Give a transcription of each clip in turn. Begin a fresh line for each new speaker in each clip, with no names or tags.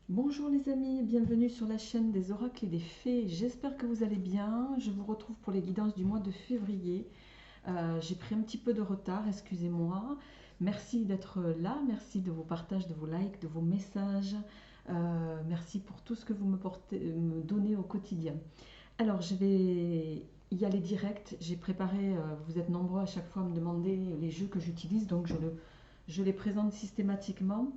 Bonjour les amis, bienvenue sur la chaîne des oracles et des fées. J'espère que vous allez bien. Je vous retrouve pour les guidances du mois de février. J'ai pris un petit peu de retard, excusez-moi. Merci d'être là, merci de vos partages, de vos likes, de vos messages. Merci pour tout ce que vous me donnez au quotidien. Alors, je vais y aller direct. J'ai préparé, vous êtes nombreux à chaque fois à me demander les jeux que j'utilise, donc je les présente systématiquement.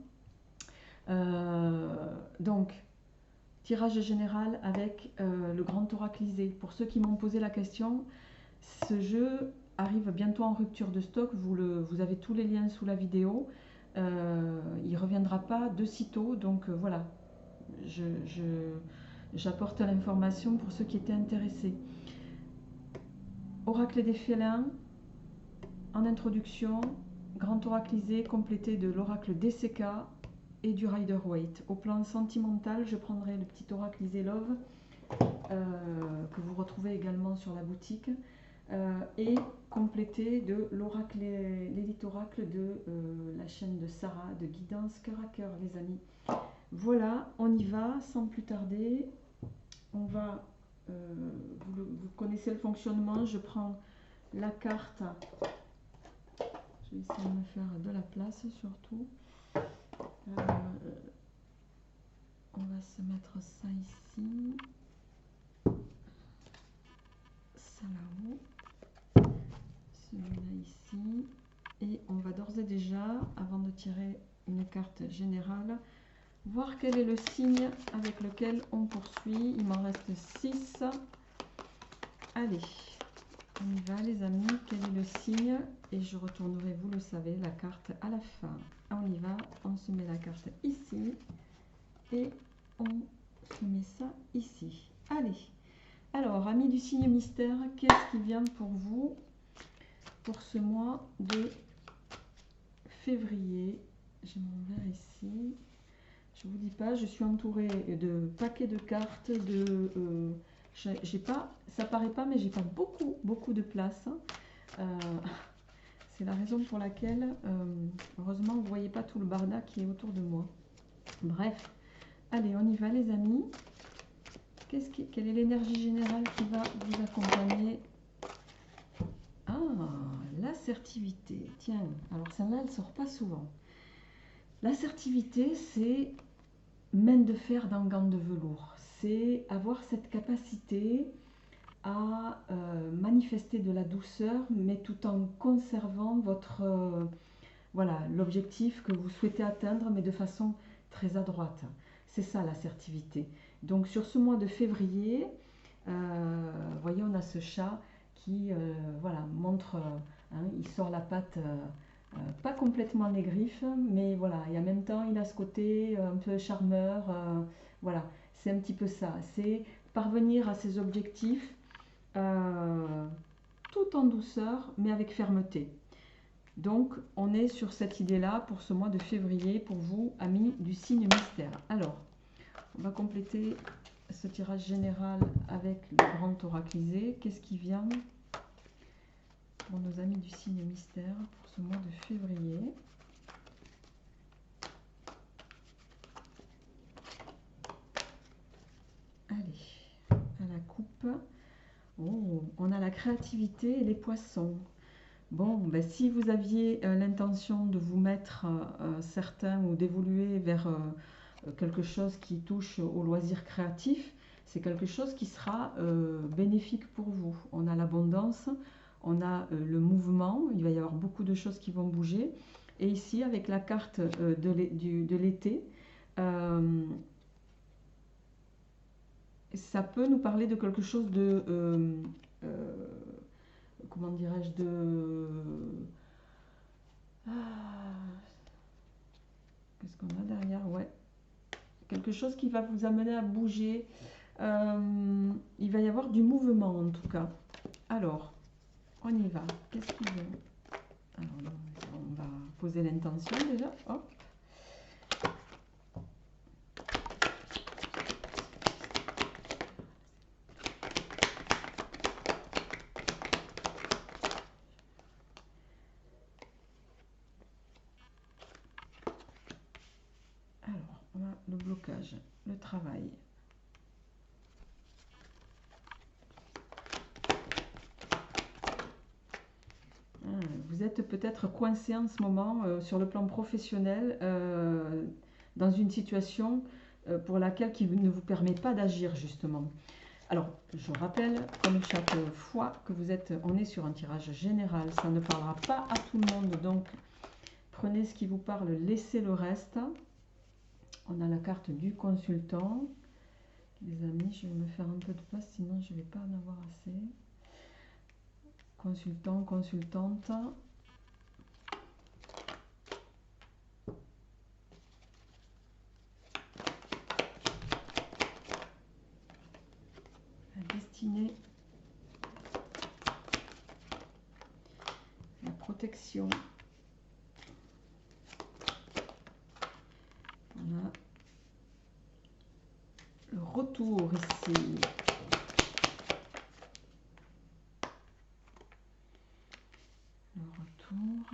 Euh, donc, tirage général avec le grand oraclisé. Pour ceux qui m'ont posé la question, ce jeu arrive bientôt en rupture de stock. Vous avez tous les liens sous la vidéo. Il ne reviendra pas de sitôt. Donc voilà, j'apporte l'information pour ceux qui étaient intéressés. Oracle des félins, en introduction, grand oraclisé complété de l'oracle DCK et du Rider-Waite. Au plan sentimental, je prendrai le petit oraclisé Love que vous retrouvez également sur la boutique et complété de l'oracle, l'élite oracle de la chaîne de Sarah de guidance cœur à cœur, les amis. Voilà, on y va sans plus tarder. On va, vous connaissez le fonctionnement. Je prends la carte. Je vais essayer de me faire de la place surtout. On va se mettre ça ici, ça là-haut, celui-là ici, et on va d'ores et déjà, avant de tirer une carte générale, voir quel est le signe avec lequel on poursuit. Il m'en reste 6. Allez, on y va les amis. Quel est le signe? Et je retournerai, vous le savez, la carte à la fin. On y va, on se met la carte ici et on se met ça ici. Allez, alors amis du signe mystère, qu'est-ce qui vient pour vous pour ce mois de février? J'ai mon verre ici. Je vous dis pas, je suis entourée de paquets de cartes, j'ai pas, ça paraît pas, mais j'ai pas beaucoup de place. C'est la raison pour laquelle, heureusement, vous voyez pas tout le barda qui est autour de moi. Bref, allez, on y va les amis. Quelle est l'énergie générale qui va vous accompagner? Ah, l'assertivité. Tiens, alors celle-là, elle sort pas souvent. L'assertivité, c'est main de fer dans gants de velours. C'est avoir cette capacité à manifester de la douceur, mais tout en conservant votre voilà, l'objectif que vous souhaitez atteindre, mais de façon très adroite. C'est ça l'assertivité. Donc sur ce mois de février, vous voyez, on a ce chat qui voilà, montre, hein, il sort la patte, pas complètement les griffes, mais voilà, et en même temps il a ce côté un peu charmeur, voilà, c'est un petit peu ça, c'est parvenir à ses objectifs tout en douceur, mais avec fermeté. Donc on est sur cette idée-là pour ce mois de février, pour vous, amis du signe mystère. Alors, on va compléter ce tirage général avec le grand oraclisé. Qu'est-ce qui vient pour nos amis du signe mystère pour ce mois de février? Allez, à la coupe. Oh, on a la créativité et les poissons. Bon, ben, si vous aviez l'intention de vous mettre certains ou d'évoluer vers quelque chose qui touche au loisir créatif, c'est quelque chose qui sera bénéfique pour vous. On a l'abondance, on a le mouvement, il va y avoir beaucoup de choses qui vont bouger. Et ici, avec la carte de l'été, ça peut nous parler de quelque chose de... comment dirais-je, de... qu'est-ce qu'on a derrière? Ouais, quelque chose qui va vous amener à bouger. Il va y avoir du mouvement en tout cas. Alors, on y va. Qu'est-ce qu'il veut? Alors, on va poser l'intention déjà. Hop. Alors, Voilà, le blocage, le travail. Vous êtes peut-être coincé en ce moment sur le plan professionnel dans une situation pour laquelle qui ne vous permet pas d'agir justement. Alors, je rappelle, comme chaque fois que on est sur un tirage général, ça ne parlera pas à tout le monde, donc prenez ce qui vous parle, laissez le reste. On a la carte du consultant. Les amis, je vais me faire un peu de place, sinon je ne vais pas en avoir assez. Consultant, consultante. La destinée. La protection. On a le retour ici. Le retour.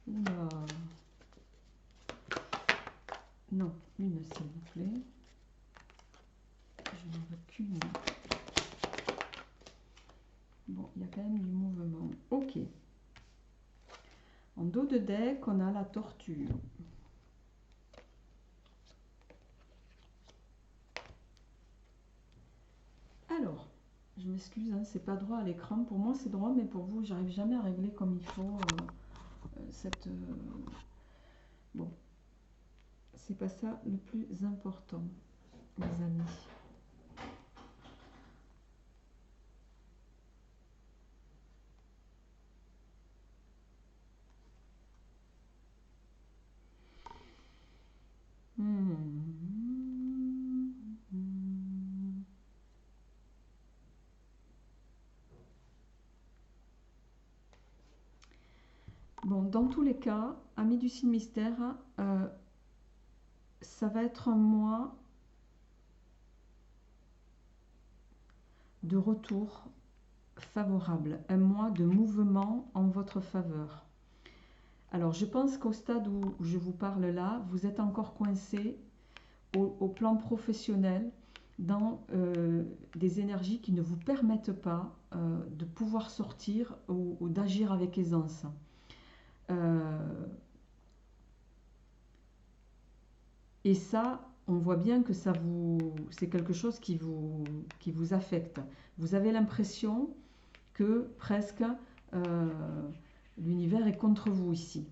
Oula. Non, une s'il vous plaît. Je n'en veux qu'une. Bon, il y a quand même du mouvement. Ok. En dos de deck, on a la tortue. Alors, je m'excuse, hein, c'est pas droit à l'écran. Pour moi, c'est droit, mais pour vous, j'arrive jamais à régler comme il faut cette. Bon, c'est pas ça le plus important, les amis. Bon, dans tous les cas, amis du signe mystère, ça va être un mois de retour favorable, un mois de mouvement en votre faveur. Alors, je pense qu'au stade où je vous parle là, vous êtes encore coincé au plan professionnel dans des énergies qui ne vous permettent pas de pouvoir sortir ou d'agir avec aisance. Et ça, on voit bien que c'est quelque chose qui vous affecte. Vous avez l'impression que presque l'univers est contre vous ici.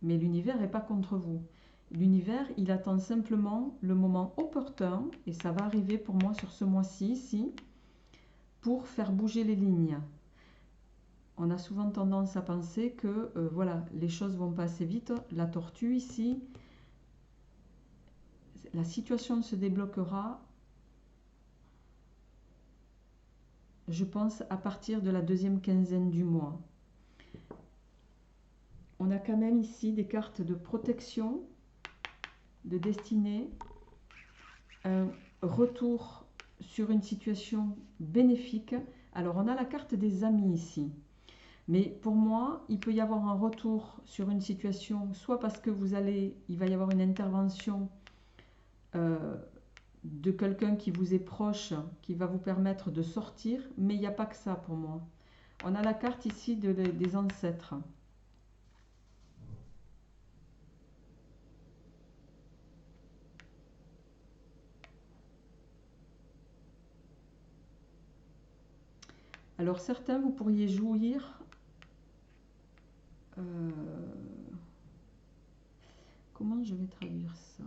Mais l'univers n'est pas contre vous. L'univers, il attend simplement le moment opportun, et ça va arriver pour moi sur ce mois-ci, ici, pour faire bouger les lignes. On a souvent tendance à penser que voilà, les choses vont pas assez vite. La tortue ici, la situation se débloquera, je pense, à partir de la deuxième quinzaine du mois. On a quand même ici des cartes de protection, de destinée, un retour sur une situation bénéfique. Alors on a la carte des amis ici. Mais pour moi, il peut y avoir un retour sur une situation, soit parce que il va y avoir une intervention de quelqu'un qui vous est proche, qui va vous permettre de sortir, mais il n'y a pas que ça pour moi. On a la carte ici des ancêtres. Alors certains, vous pourriez jouir. Comment je vais traduire ça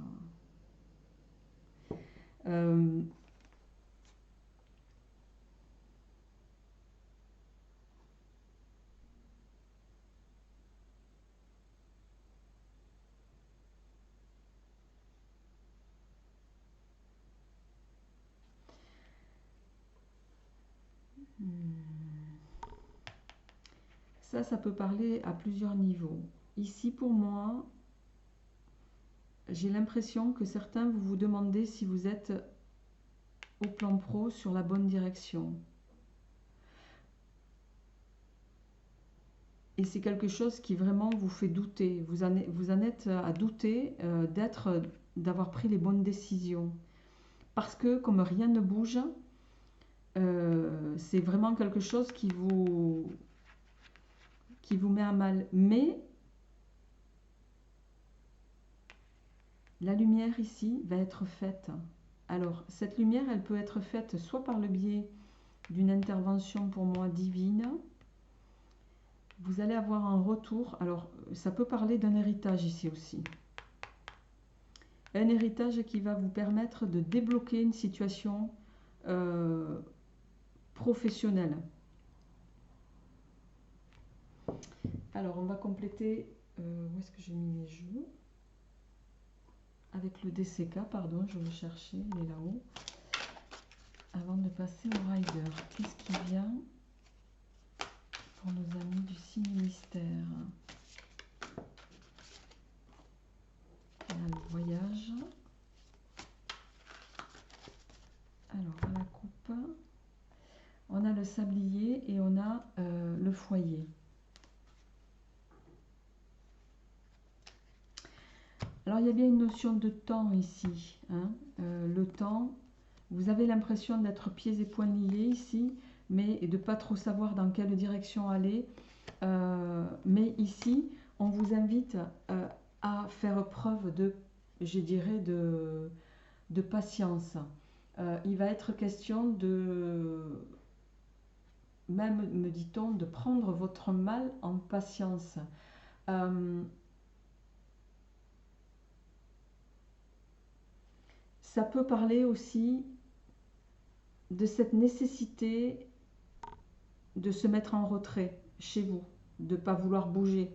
Ça peut parler à plusieurs niveaux. Ici, pour moi, j'ai l'impression que certains, vous vous demandez si vous êtes au plan pro sur la bonne direction. Et c'est quelque chose qui vraiment vous fait douter. Vous en êtes à douter d'avoir pris les bonnes décisions. Parce que comme rien ne bouge, c'est vraiment quelque chose qui vous met à mal. Mais la lumière ici va être faite. Alors, cette lumière, elle peut être faite soit par le biais d'une intervention pour moi divine. Vous allez avoir un retour. Alors, ça peut parler d'un héritage ici aussi. Un héritage qui va vous permettre de débloquer une situation professionnelle. Alors, on va compléter. Où est-ce que j'ai mis mes jeux? Avec le DCK, pardon, je vais le chercher, il est là-haut. Avant de passer au rider, qu'est-ce qui vient pour nos amis du signe mystère? On a le voyage. Alors, à la coupe, on a le sablier et on a le foyer. Alors, il y a bien une notion de temps ici. Hein. Le temps, vous avez l'impression d'être pieds et poings liés ici, mais de ne pas trop savoir dans quelle direction aller. Mais ici, on vous invite à faire preuve de, je dirais, de patience. Il va être question de, même me dit-on, de prendre votre mal en patience. Ça peut parler aussi de cette nécessité de se mettre en retrait chez vous, de ne pas vouloir bouger.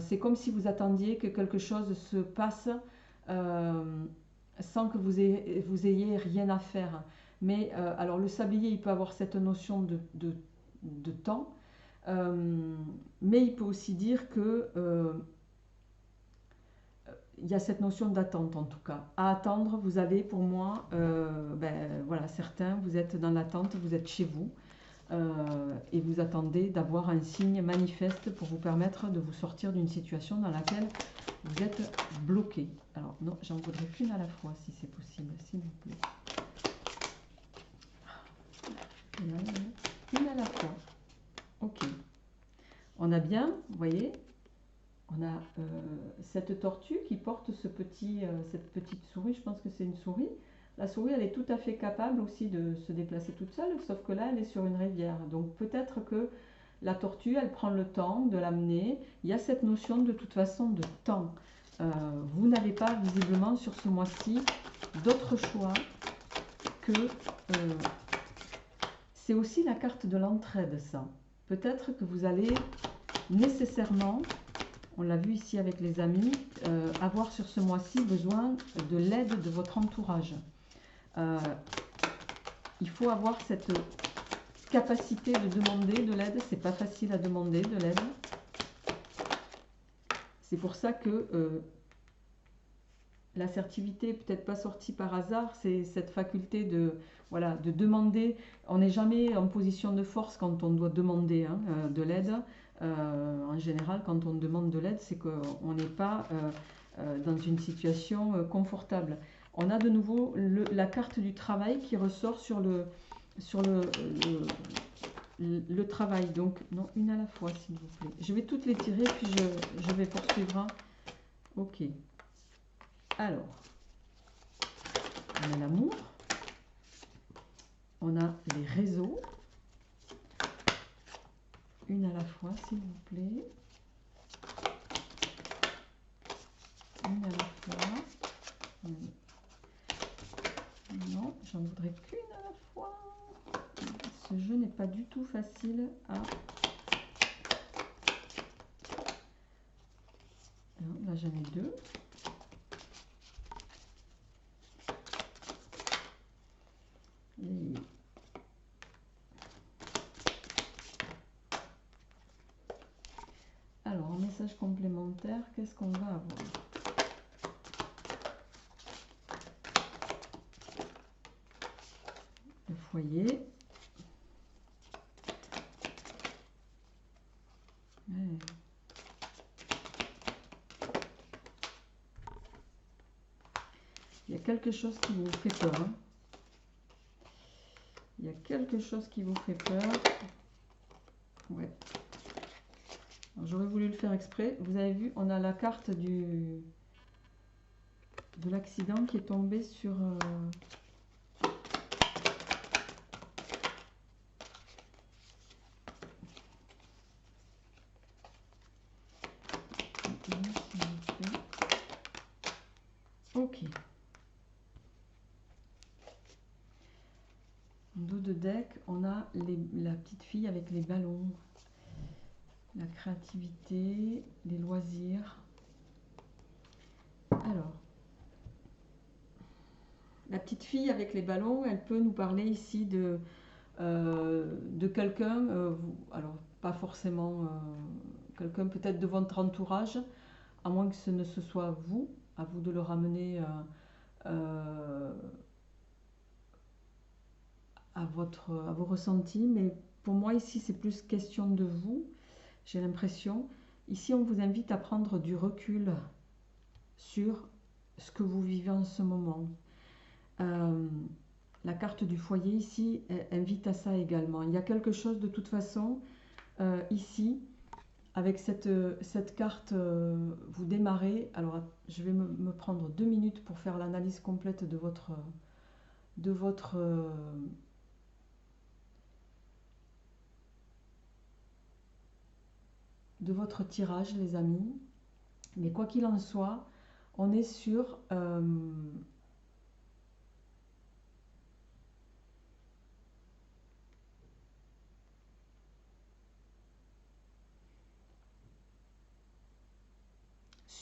C'est comme si vous attendiez que quelque chose se passe sans que vous ayez rien à faire. Mais alors le sablier, il peut avoir cette notion de temps, mais il peut aussi dire que il y a cette notion d'attente en tout cas. À attendre, vous avez pour moi, voilà, certains, vous êtes dans l'attente, vous êtes chez vous et vous attendez d'avoir un signe manifeste pour vous permettre de vous sortir d'une situation dans laquelle vous êtes bloqué. Alors non, j'en voudrais qu'une à la fois si c'est possible, s'il vous plaît. Une à la fois. Ok. On a bien, vous voyez, on a cette tortue qui porte cette petite souris, je pense que c'est une souris. La souris, elle est tout à fait capable aussi de se déplacer toute seule, sauf que là, elle est sur une rivière. Donc peut-être que la tortue, elle prend le temps de l'amener. Il y a cette notion de toute façon de temps. Vous n'avez pas visiblement sur ce mois-ci d'autre choix que... c'est aussi la carte de l'entraide, ça. Peut-être que vous allez nécessairement... On l'a vu ici avec les amis, avoir sur ce mois-ci besoin de l'aide de votre entourage. Il faut avoir cette capacité de demander de l'aide. C'est pas facile à demander de l'aide. C'est pour ça que l'assertivité n'est peut-être pas sortie par hasard. C'est cette faculté de, voilà, de demander. On n'est jamais en position de force quand on doit demander de l'aide. En général, quand on demande de l'aide, c'est qu'on n'est pas dans une situation confortable. On a de nouveau la carte du travail qui ressort sur le travail. Donc, non, une à la fois, s'il vous plaît. Je vais toutes les tirer, puis je vais poursuivre. Ok. Alors, on a l'amour. On a les réseaux. Une à la fois, s'il vous plaît. Une à la fois. Non, j'en voudrais qu'une à la fois. Ce jeu n'est pas du tout facile à... Non, là, j'en ai deux. Et... Alors, en message complémentaire, qu'est-ce qu'on va avoir? foyer. Ouais. Il y a quelque chose qui vous fait peur. Hein. Il y a quelque chose qui vous fait peur. Ouais. J'aurais voulu le faire exprès. Vous avez vu, on a la carte de l'accident qui est tombé sur... Ok. En dos de deck, on a la petite fille avec les ballons, la créativité, les loisirs. Alors, la petite fille avec les ballons, elle peut nous parler ici de quelqu'un, alors pas forcément quelqu'un peut-être de votre entourage, à moins que ce ne se soit vous, à vous de le ramener à vos ressentis, mais pour moi ici c'est plus question de vous, j'ai l'impression. Ici on vous invite à prendre du recul sur ce que vous vivez en ce moment. La carte du foyer ici invite à ça également. Il y a quelque chose de toute façon ici, avec cette carte, vous démarrez. Alors je vais me prendre 2 minutes pour faire l'analyse complète de votre tirage, les amis. Mais quoi qu'il en soit, on est sur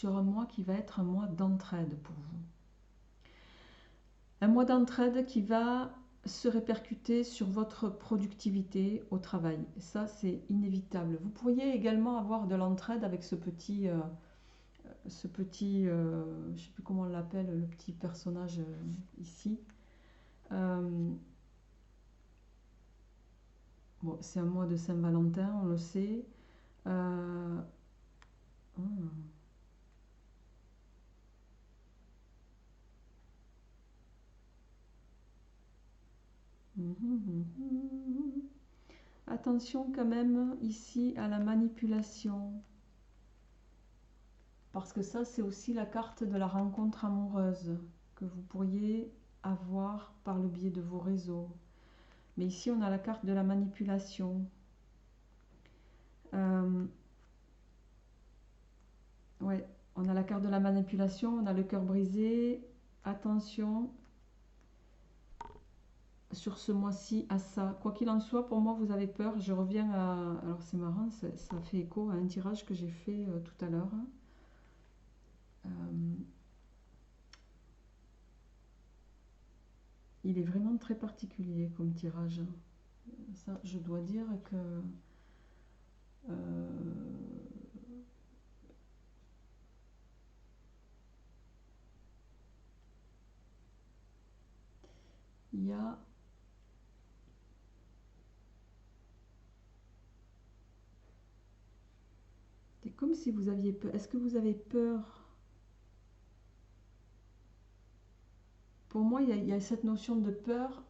un mois qui va être un mois d'entraide pour vous. Un mois d'entraide qui va se répercuter sur votre productivité au travail. Ça, c'est inévitable. Vous pourriez également avoir de l'entraide avec ce petit, je ne sais plus comment on l'appelle, le petit personnage ici. Bon, c'est un mois de Saint-Valentin, on le sait. Oh. Attention quand même ici à la manipulation. Parce que ça, c'est aussi la carte de la rencontre amoureuse que vous pourriez avoir par le biais de vos réseaux. Mais ici, on a la carte de la manipulation. Ouais, on a la carte de la manipulation, on a le cœur brisé. Attention sur ce mois-ci à ça. Quoi qu'il en soit, pour moi, vous avez peur. Je reviens à... Alors, c'est marrant, ça fait écho à un tirage que j'ai fait tout à l'heure. Il est vraiment très particulier comme tirage. Ça, je dois dire que... il y a... C'est comme si vous aviez peur. Est-ce que vous avez peur? Pour moi, il y a cette notion de peur.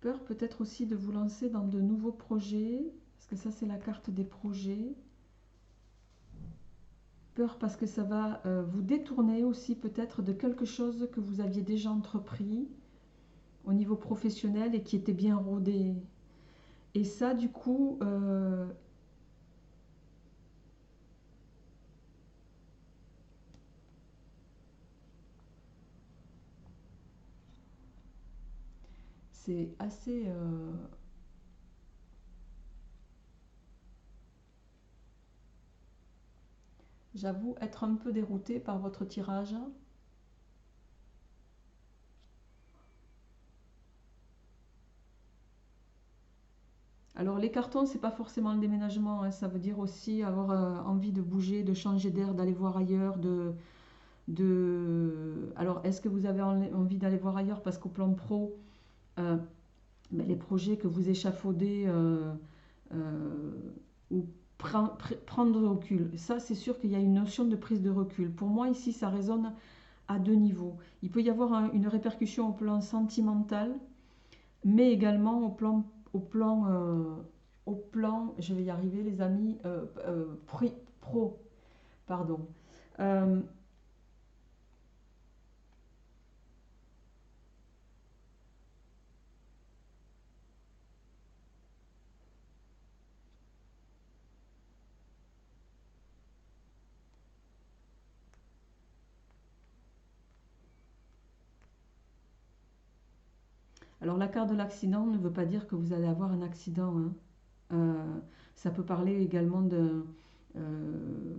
Peur peut-être aussi de vous lancer dans de nouveaux projets, parce que ça c'est la carte des projets. Peur parce que ça va vous détourner aussi peut-être de quelque chose que vous aviez déjà entrepris au niveau professionnel et qui était bien rodé. Et ça du coup, c'est assez... J'avoue être un peu déroutée par votre tirage. Alors les cartons, c'est pas forcément le déménagement, hein, ça veut dire aussi avoir envie de bouger, de changer d'air, d'aller voir ailleurs, Alors, est-ce que vous avez envie d'aller voir ailleurs? Parce qu'au plan pro, euh, ben, les projets que vous échafaudez ou prendre de recul, ça c'est sûr qu'il y a une notion de prise de recul. Pour moi ici ça résonne à deux niveaux. Il peut y avoir une répercussion au plan sentimental, mais également au plan, je vais y arriver les amis, pro, pardon. Euh, alors la carte de l'accident ne veut pas dire que vous allez avoir un accident, hein. Euh, Ça peut parler également de... euh,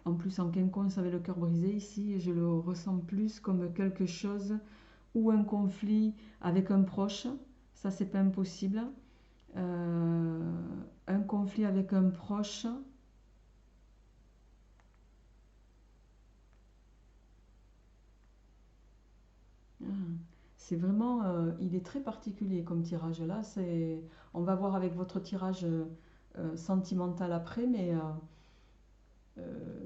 en plus en quinconce avec le cœur brisé ici, je le ressens plus comme quelque chose ou un conflit avec un proche, ça c'est pas impossible. Euh, un conflit avec un proche, ah, c'est vraiment, il est très particulier comme tirage là. On va voir avec votre tirage sentimental après, mais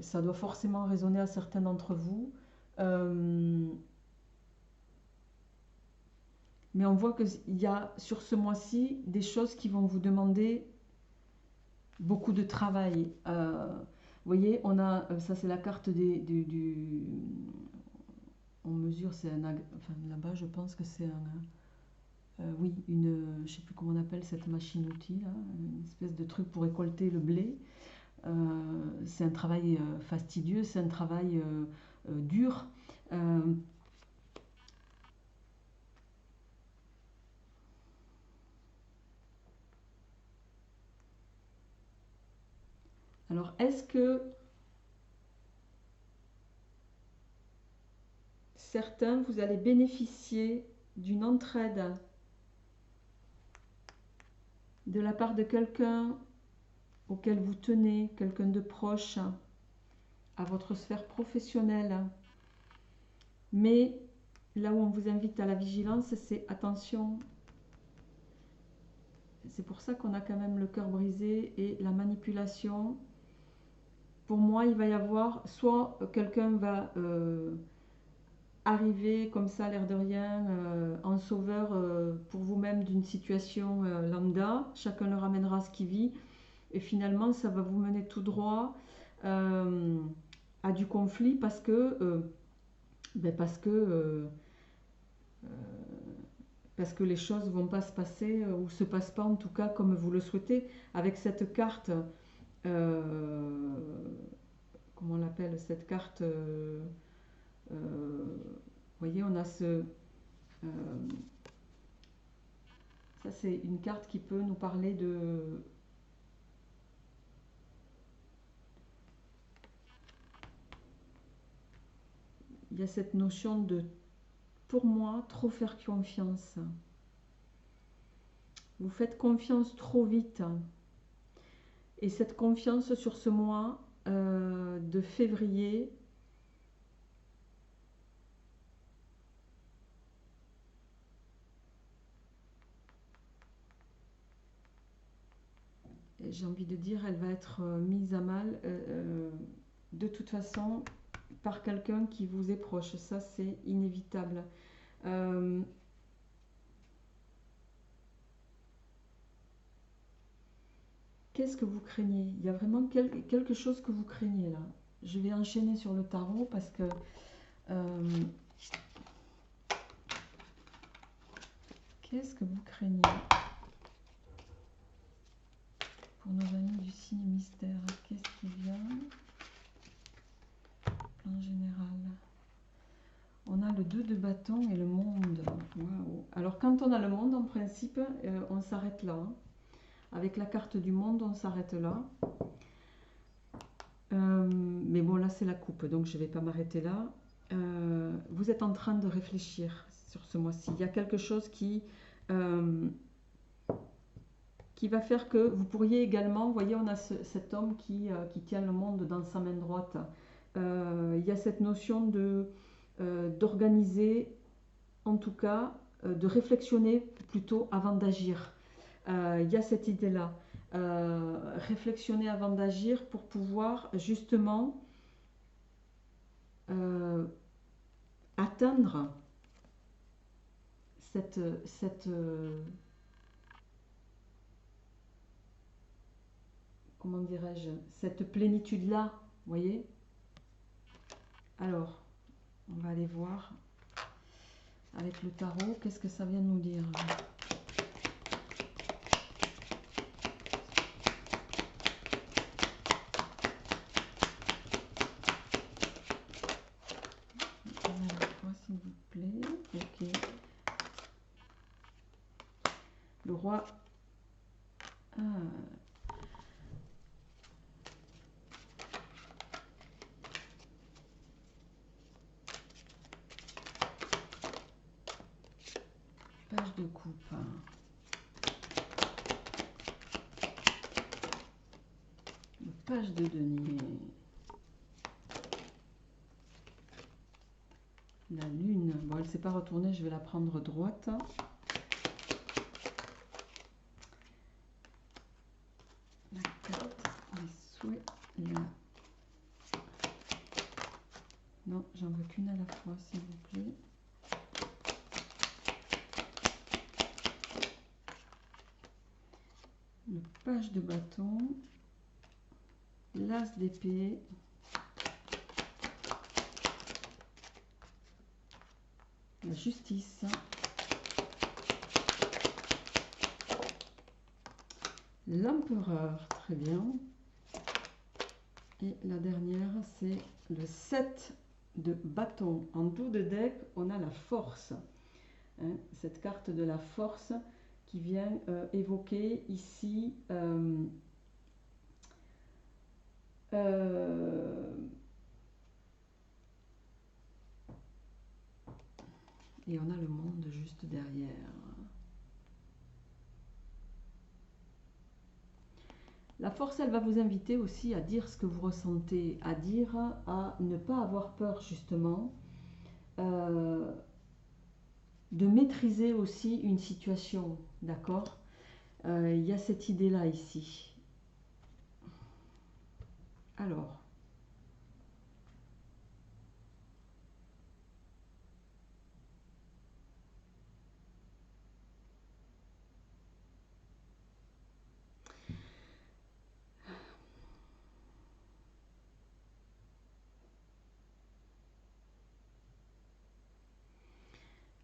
ça doit forcément résonner à certains d'entre vous. Euh, mais on voit qu'il y a sur ce mois-ci des choses qui vont vous demander beaucoup de travail. Vous voyez, on a, ça c'est la carte on mesure, c'est enfin là-bas je pense que c'est oui, je sais plus comment on appelle cette machine-outil, là, une espèce de truc pour récolter le blé. C'est un travail fastidieux, c'est un travail dur. Euh, alors, est-ce que certains, vous allez bénéficier d'une entraide de la part de quelqu'un auquel vous tenez, quelqu'un de proche à votre sphère professionnelle? Mais là où on vous invite à la vigilance, c'est attention. C'est pour ça qu'on a quand même le cœur brisé et la manipulation. Pour moi, il va y avoir soit quelqu'un va arriver comme ça, l'air de rien, en sauveur pour vous-même d'une situation lambda. Chacun le ramènera à ce qu'il vit. Et finalement, ça va vous mener tout droit euh, à du conflit euh, parce que les choses vont pas se passer ou se passent pas en tout cas comme vous le souhaitez. Avec cette carte, euh, comment on l'appelle cette carte vous voyez, on a ça c'est une carte qui peut nous parler de... Il y a cette notion de, pour moi, trop faire confiance. Vous faites confiance trop vite. Et cette confiance sur ce mois de février, j'ai envie de dire, elle va être mise à mal de toute façon par quelqu'un qui vous est proche. Ça, c'est inévitable. Euh, Qu'est-ce que vous craignez? Il y a vraiment quelque chose que vous craignez là. Je vais enchaîner sur le tarot parce que euh, qu'est-ce que vous craignez pour nos amis du signe mystère? Qu'est-ce qui vient en général? On a le 2 de bâton et le monde. Waouh. Alors quand on a le monde, en principe, on s'arrête là, hein. Avec la carte du monde, on s'arrête là. Mais bon, là c'est la coupe, donc je ne vais pas m'arrêter là. Vous êtes en train de réfléchir sur ce mois-ci. Il y a quelque chose euh, qui va faire que vous pourriez également, vous voyez, on a cet homme qui tient le monde dans sa main droite. il y a cette notion d'organiser, en tout cas, de réflexionner plutôt avant d'agir. Il y a cette idée-là. Réflexionner avant d'agir pour pouvoir justement atteindre cette comment dirais-je, cette plénitude-là, vous voyez. Alors, on va aller voir avec le tarot, qu'est-ce que ça vient de nous dire. S'il vous plaît. Ok. Le roi. Ah. Page de coupe. Le page de denier. La lune. Bon, elle ne s'est pas retournée, je vais la prendre droite. La carte des souhaits. Là. Non, j'en veux qu'une à la fois, s'il vous plaît. Le page de bâton. L'as d'épée. La justice. L'empereur, très bien. Et la dernière, c'est le 7 de bâton. En dos de deck, on a la force. Hein, cette carte de la force qui vient évoquer ici et on a le monde juste derrière. La force, elle va vous inviter aussi à dire ce que vous ressentez, à dire, à ne pas avoir peur justement, de maîtriser aussi une situation, d'accord? Il y a cette idée-là ici. Alors,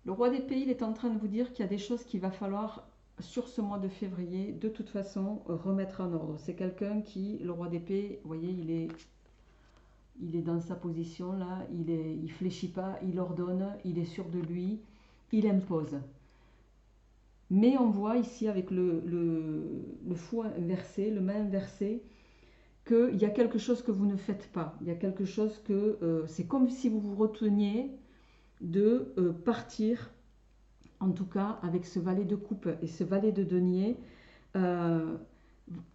le roi d'épée, il est en train de vous dire qu'il y a des choses qu'il va falloir, sur ce mois de février, de toute façon, remettre en ordre. C'est quelqu'un qui, le roi d'épée, vous voyez, il est dans sa position là, il fléchit pas, il ordonne, il est sûr de lui, il impose. Mais on voit ici avec le fou inversé, le main inversé, qu'il y a quelque chose que vous ne faites pas. Il y a quelque chose que c'est comme si vous vous reteniez de partir, en tout cas avec ce valet de coupe et ce valet de denier.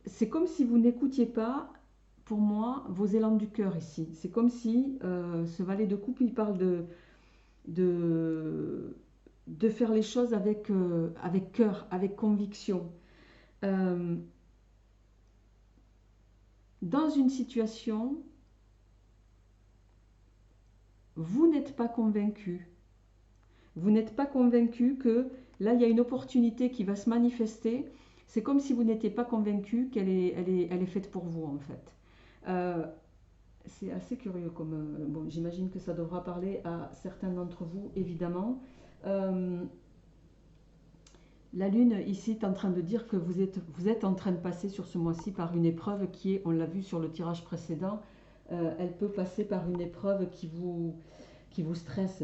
C'est comme si vous n'écoutiez pas, pour moi, vos élans du cœur ici. C'est comme si ce valet de coupe, il parle de, de faire les choses avec cœur, avec conviction. Dans une situation, vous n'êtes pas convaincu. Vous n'êtes pas convaincu que là, il y a une opportunité qui va se manifester. C'est comme si vous n'étiez pas convaincu qu'elle est faite pour vous, en fait. C'est assez curieux comme... bon, j'imagine que ça devra parler à certains d'entre vous, évidemment. La Lune, ici, est en train de dire que vous êtes en train de passer sur ce mois-ci par une épreuve qui est, on l'a vu sur le tirage précédent, elle peut passer par une épreuve qui vous stresse,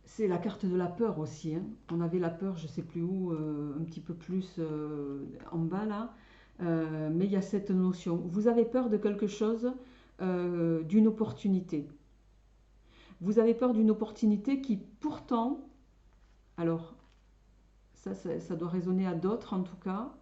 c'est la carte de la peur aussi. Hein. On avait la peur, je ne sais plus où, un petit peu plus en bas là. Mais il y a cette notion. Vous avez peur de quelque chose, d'une opportunité. Vous avez peur d'une opportunité qui pourtant, alors ça doit résonner à d'autres en tout cas,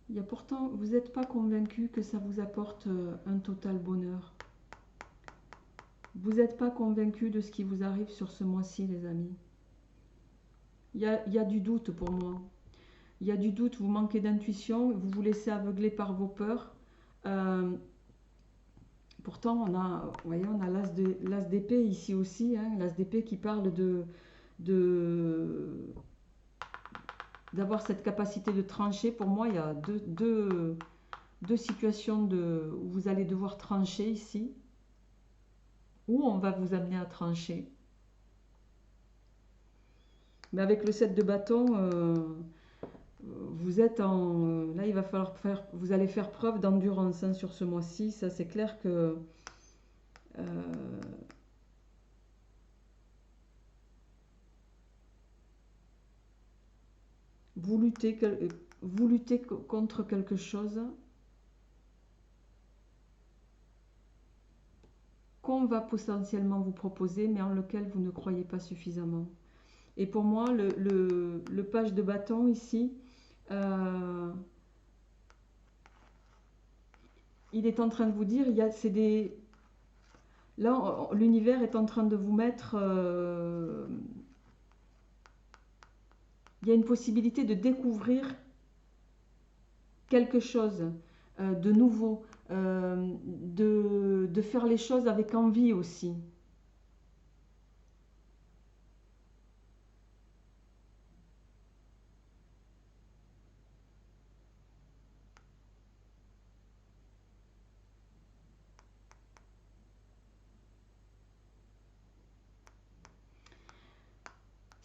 Il y a pourtant, vous n'êtes pas convaincu que ça vous apporte un total bonheur. Vous n'êtes pas convaincu de ce qui vous arrive sur ce mois-ci, les amis. Il y a du doute pour moi. Il y a du doute, vous manquez d'intuition, vous vous laissez aveugler par vos peurs. Pourtant, on a, vous voyez, on a l'as d'épée ici aussi, hein, l'as d'épée qui parle d'avoir cette capacité de trancher. Pour moi, il y a deux situations où vous allez devoir trancher ici, où on va vous amener à trancher. Mais avec le 7 de bâton, vous êtes en... Là, il va falloir vous allez faire preuve d'endurance hein, sur ce mois-ci. Ça, c'est clair que... vous luttez contre quelque chose qu'on va potentiellement vous proposer, mais en lequel vous ne croyez pas suffisamment. Et pour moi, le page de bâton ici, il est en train de vous dire, là, l'univers est en train de vous mettre... il y a une possibilité de découvrir quelque chose de nouveau, de faire les choses avec envie aussi.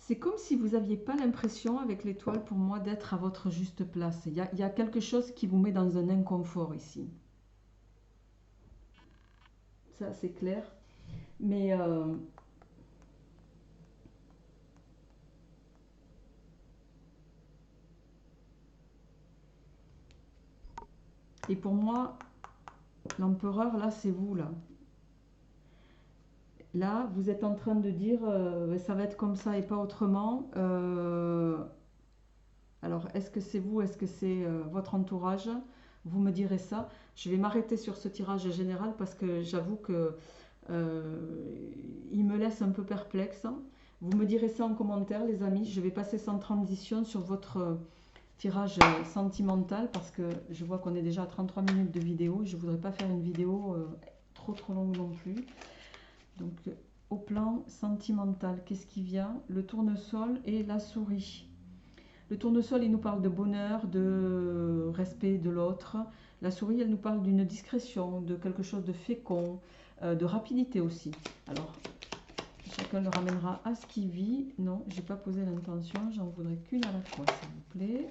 C'est comme si vous n'aviez pas l'impression avec l'étoile pour moi d'être à votre juste place. Il y a quelque chose qui vous met dans un inconfort ici. Ça c'est clair. Mais et pour moi, l'empereur là c'est vous là. Là, vous êtes en train de dire ça va être comme ça et pas autrement. Alors, est-ce que c'est vous, est-ce que c'est votre entourage? Vous me direz ça. Je vais m'arrêter sur ce tirage général parce que j'avoue que il me laisse un peu perplexe. Vous me direz ça en commentaire, les amis. Je vais passer sans transition sur votre tirage sentimental parce que je vois qu'on est déjà à 33 minutes de vidéo. Je ne voudrais pas faire une vidéo trop longue non plus. Donc, au plan sentimental, qu'est-ce qui vient? Le tournesol et la souris. Le tournesol, il nous parle de bonheur, de respect de l'autre. La souris, elle nous parle d'une discrétion, de quelque chose de fécond, de rapidité aussi. Alors, chacun le ramènera à ce qu'il vit. Non, j'ai pas posé l'intention, j'en voudrais qu'une à la fois, s'il vous plaît.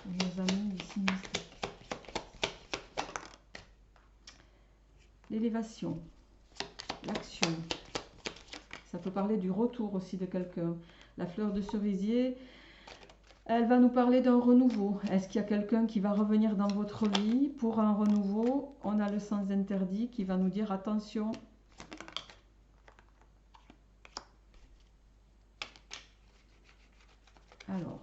Nos amis ici. L'élévation, l'action. Ça peut parler du retour aussi de quelqu'un. La fleur de cerisier, elle va nous parler d'un renouveau. Est-ce qu'il y a quelqu'un qui va revenir dans votre vie pour un renouveau? On a le sens interdit qui va nous dire attention. Alors.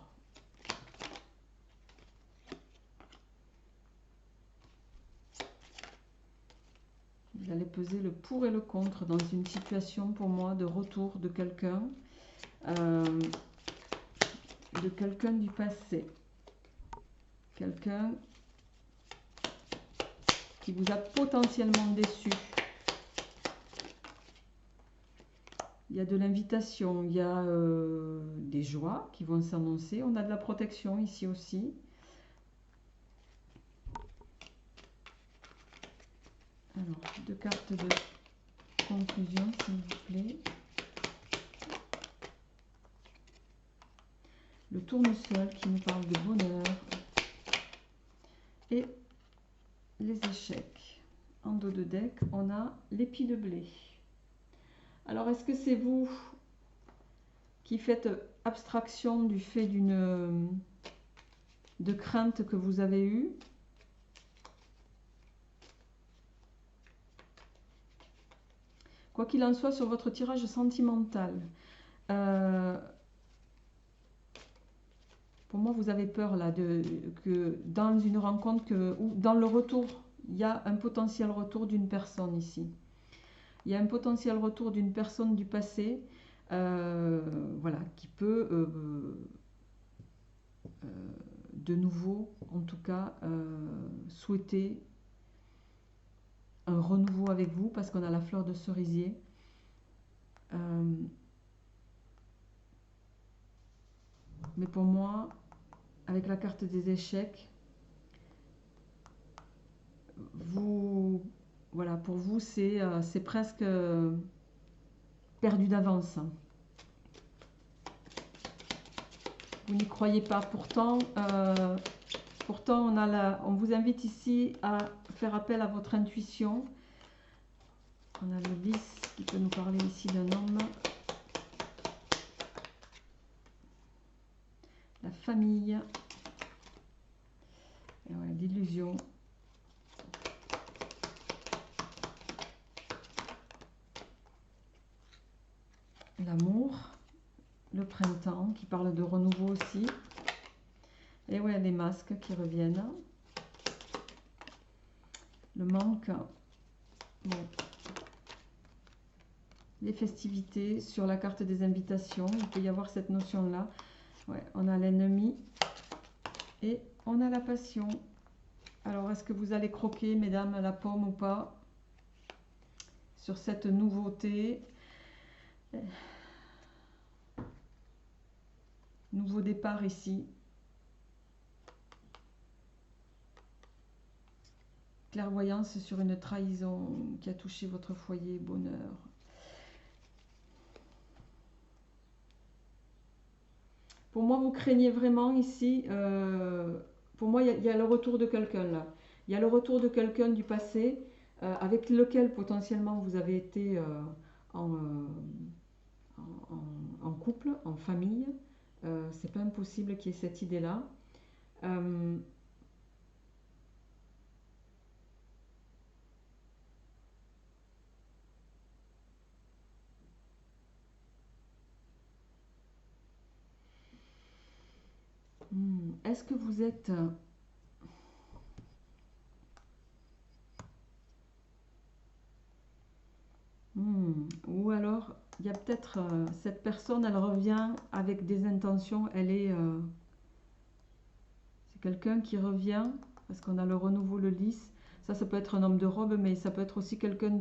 Vous allez peser le pour et le contre dans une situation pour moi de retour de quelqu'un. Du passé. Quelqu'un qui vous a potentiellement déçu. Il y a de l'invitation, il y a des joies qui vont s'annoncer. On a de la protection ici aussi. Alors, deux cartes de conclusion, s'il vous plaît. Le tournesol qui nous parle de bonheur. Et les échecs. En dos de deck, on a l'épi de blé. Alors, est-ce que c'est vous qui faites abstraction du fait de crainte que vous avez eue? Quoi qu'il en soit, sur votre tirage sentimental, Pour moi, vous avez peur là que dans une rencontre ou dans le retour, il y a un potentiel retour d'une personne ici. Il y a un potentiel retour d'une personne du passé, voilà, qui peut de nouveau, en tout cas, souhaiter un renouveau avec vous parce qu'on a la fleur de cerisier. Mais pour moi, avec la carte des échecs, voilà, pour vous, c'est presque perdu d'avance. Vous n'y croyez pas. Pourtant, on vous invite ici à faire appel à votre intuition. On a le 10 qui peut nous parler ici d'un homme. La famille. Et voilà, l'illusion. L'amour. Le printemps qui parle de renouveau aussi. Et ouais, les masques qui reviennent. Le manque. Bon. Les festivités sur la carte des invitations. Il peut y avoir cette notion-là. Ouais, on a l'ennemi et on a la passion. Alors, est-ce que vous allez croquer, mesdames, la pomme ou pas sur cette nouveauté? Nouveau départ ici. Clairvoyance sur une trahison qui a touché votre foyer, bonheur. Pour moi, vous craignez vraiment ici, pour moi, il y a le retour de quelqu'un là. Il y a le retour de quelqu'un du passé avec lequel potentiellement vous avez été en, en couple, en famille. C'est pas impossible qu'il y ait cette idée-là. Est-ce que vous êtes... ou alors, il y a peut-être cette personne, elle revient avec des intentions, c'est quelqu'un qui revient, parce qu'on a le renouveau, le lys. Ça peut être un homme de robe, mais ça peut être aussi quelqu'un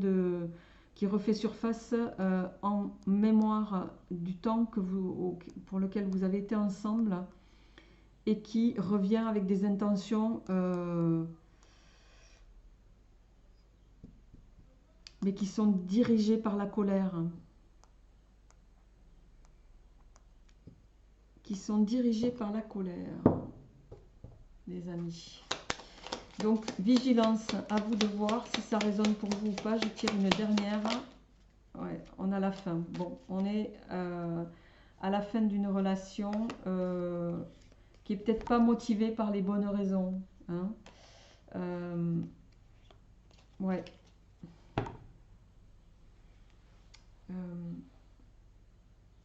qui refait surface en mémoire du temps pour lequel vous avez été ensemble et qui revient avec des intentions... mais qui sont dirigés par la colère. Qui sont dirigés par la colère, les amis. Donc, vigilance, à vous de voir si ça résonne pour vous ou pas. Je tire une dernière. Ouais, on a la fin. Bon, on est à la fin d'une relation qui est peut-être pas motivée par les bonnes raisons. Hein. Ouais.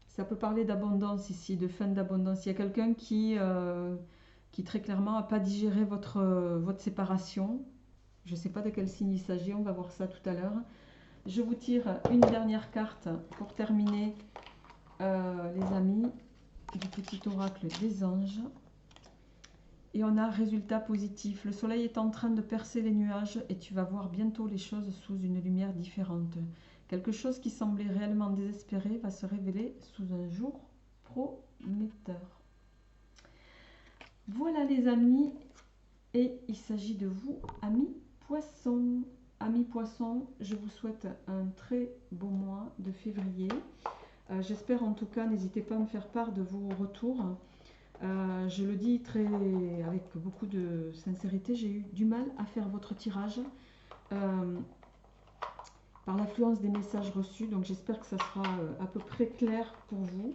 Ça peut parler d'abondance ici, de fin d'abondance. Il y a quelqu'un qui très clairement n'a pas digéré votre séparation. Je ne sais pas de quel signe il s'agit, on va voir ça tout à l'heure. Je vous tire une dernière carte pour terminer, les amis, du petit oracle des anges. Et on a résultat positif. Le soleil est en train de percer les nuages et tu vas voir bientôt les choses sous une lumière différente. Quelque chose qui semblait réellement désespéré va se révéler sous un jour prometteur. Voilà les amis, et il s'agit de vous, amis poissons. Amis poissons, je vous souhaite un très beau mois de février. J'espère en tout cas, n'hésitez pas à me faire part de vos retours. Je le dis avec beaucoup de sincérité, j'ai eu du mal à faire votre tirage par l'affluence des messages reçus, donc j'espère que ça sera à peu près clair pour vous.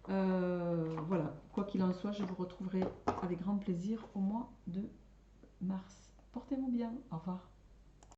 Voilà, quoi qu'il en soit, je vous retrouverai avec grand plaisir au mois de mars. Portez-vous bien, au revoir.